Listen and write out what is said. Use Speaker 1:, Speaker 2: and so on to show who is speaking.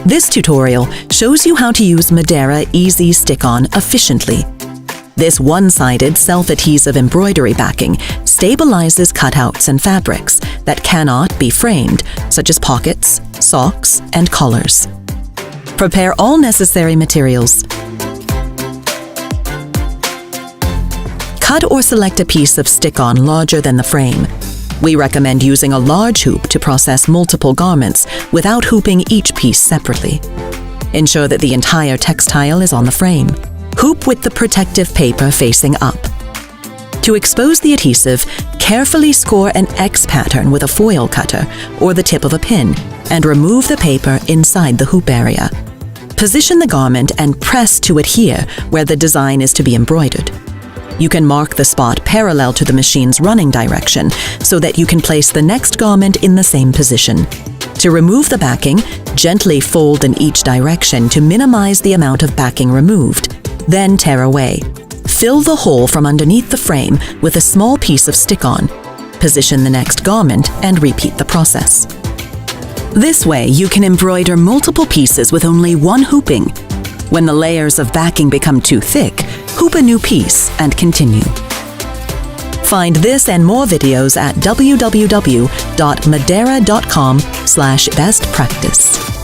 Speaker 1: This tutorial shows you how to use Madeira Easy Stick-On efficiently. This one-sided self-adhesive embroidery backing stabilizes cutouts and fabrics that cannot be framed, such as pockets, socks, and collars. Prepare all necessary materials. Cut or select a piece of stick-on larger than the frame. We recommend using a large hoop to process multiple garments without hooping each piece separately. Ensure that the entire textile is on the frame. Hoop with the protective paper facing up. To expose the adhesive, carefully score an X pattern with a foil cutter or the tip of a pin and remove the paper inside the hoop area. Position the garment and press to adhere where the design is to be embroidered. You can mark the spot parallel to the machine's running direction so that you can place the next garment in the same position. To remove the backing, gently fold in each direction to minimize the amount of backing removed. Then tear away. Fill the hole from underneath the frame with a small piece of stick-on. Position the next garment and repeat the process. This way, you can embroider multiple pieces with only one hooping. When the layers of backing become too thick, hoop a new piece and continue. Find this and more videos at www.madeira.com/bestpractice.